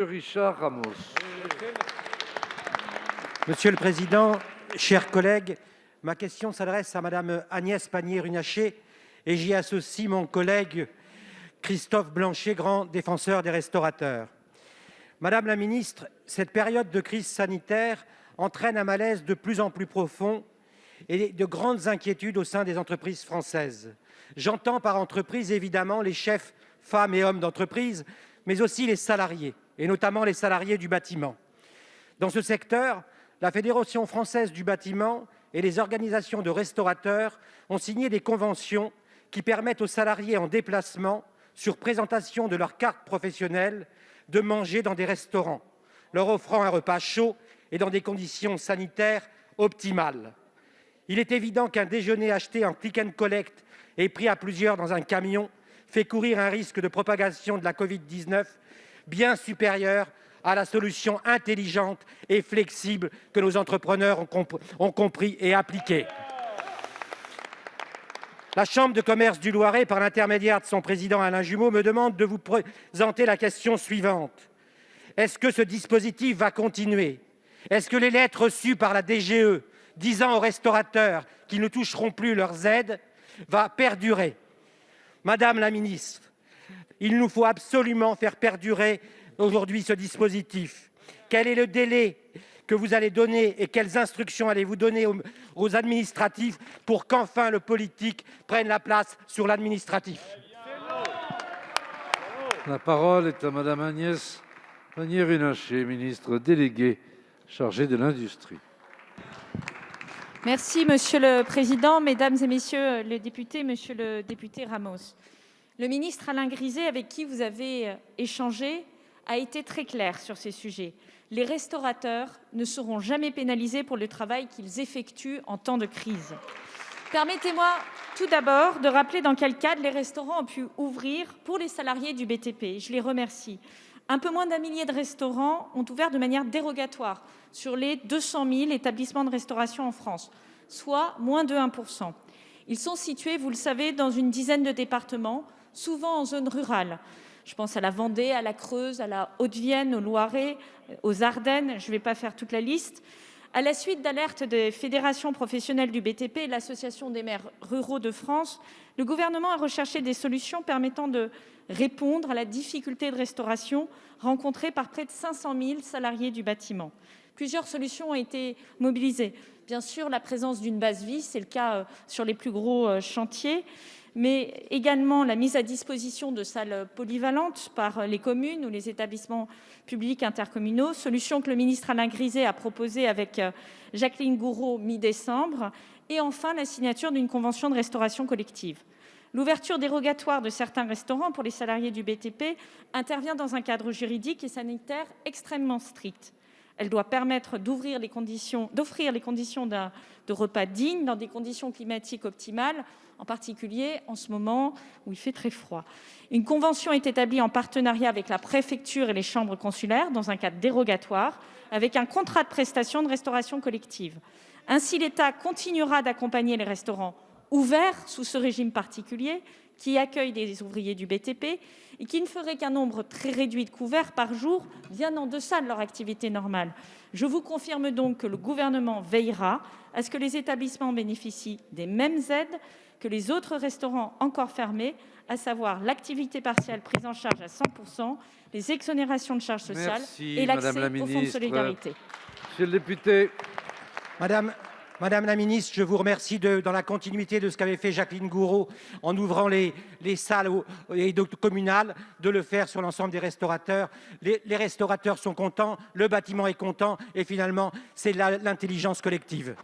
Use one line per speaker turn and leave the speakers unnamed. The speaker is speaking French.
Richard Ramos.
Monsieur le président, chers collègues, ma question s'adresse à Madame Agnès Pannier-Runacher et j'y associe mon collègue Christophe Blanchet, grand défenseur des restaurateurs. Madame la ministre, cette période de crise sanitaire entraîne un malaise de plus en plus profond et de grandes inquiétudes au sein des entreprises françaises. J'entends par entreprise évidemment les chefs, femmes et hommes d'entreprise, mais aussi les salariés, et notamment les salariés du bâtiment. Dans ce secteur, la Fédération française du bâtiment et les organisations de restaurateurs ont signé des conventions qui permettent aux salariés en déplacement, sur présentation de leur carte professionnelle, de manger dans des restaurants, leur offrant un repas chaud et dans des conditions sanitaires optimales. Il est évident qu'un déjeuner acheté en click and collect et pris à plusieurs dans un camion fait courir un risque de propagation de la Covid-19 bien supérieur à la solution intelligente et flexible que nos entrepreneurs ont compris et appliquée. La Chambre de commerce du Loiret, par l'intermédiaire de son président Alain Jumeau, me demande de vous présenter la question suivante. Est-ce que ce dispositif va continuer? Est-ce que les lettres reçues par la DGE disant aux restaurateurs qu'ils ne toucheront plus leurs aides va perdurer? Madame la ministre, il nous faut absolument faire perdurer aujourd'hui ce dispositif. Quel est le délai que vous allez donner et quelles instructions allez-vous donner aux administratifs pour qu'enfin le politique prenne la place sur l'administratif?
La parole est à Madame Agnès Pannier-Runacher, ministre déléguée chargée de l'industrie.
Merci, Monsieur le Président, Mesdames et Messieurs les députés, Monsieur le député Ramos. Le ministre Alain Griset, avec qui vous avez échangé, a été très clair sur ces sujets. Les restaurateurs ne seront jamais pénalisés pour le travail qu'ils effectuent en temps de crise. Permettez-moi tout d'abord de rappeler dans quel cadre les restaurants ont pu ouvrir pour les salariés du BTP. Je les remercie. Un peu moins d'1 millier de restaurants ont ouvert de manière dérogatoire sur les 200 000 établissements de restauration en France, soit moins de 1%. Ils sont situés, vous le savez, dans une dizaine de départements, souvent en zone rurale. Je pense à la Vendée, à la Creuse, à la Haute-Vienne, au Loiret, aux Ardennes, je ne vais pas faire toute la liste. À la suite d'alertes des fédérations professionnelles du BTP et l'Association des maires ruraux de France, le gouvernement a recherché des solutions permettant de répondre à la difficulté de restauration rencontrée par près de 500 000 salariés du bâtiment. Plusieurs solutions ont été mobilisées. Bien sûr, la présence d'une base vie, c'est le cas sur les plus gros chantiers, mais également la mise à disposition de salles polyvalentes par les communes ou les établissements publics intercommunaux, solution que le ministre Alain Griset a proposée avec Jacqueline Gourault mi-décembre, et enfin la signature d'une convention de restauration collective. L'ouverture dérogatoire de certains restaurants pour les salariés du BTP intervient dans un cadre juridique et sanitaire extrêmement strict. Elle doit permettre d'offrir les conditions de repas dignes dans des conditions climatiques optimales, en particulier en ce moment où il fait très froid. Une convention est établie en partenariat avec la préfecture et les chambres consulaires dans un cadre dérogatoire, avec un contrat de prestation de restauration collective. Ainsi, l'État continuera d'accompagner les restaurants ouverts sous ce régime particulier qui accueillent des ouvriers du BTP et qui ne feraient qu'un nombre très réduit de couverts par jour, bien en deçà de leur activité normale. Je vous confirme donc que le gouvernement veillera à ce que les établissements bénéficient des mêmes aides que les autres restaurants encore fermés, à savoir l'activité partielle prise en charge à 100%, les exonérations de charges sociales et l'accès au fonds de solidarité.
Monsieur le député.
Madame la ministre, je vous remercie dans la continuité de ce qu'avait fait Jacqueline Gourault en ouvrant les salles communales, de le faire sur l'ensemble des restaurateurs. Les restaurateurs sont contents, le bâtiment est content et finalement, c'est l'intelligence collective.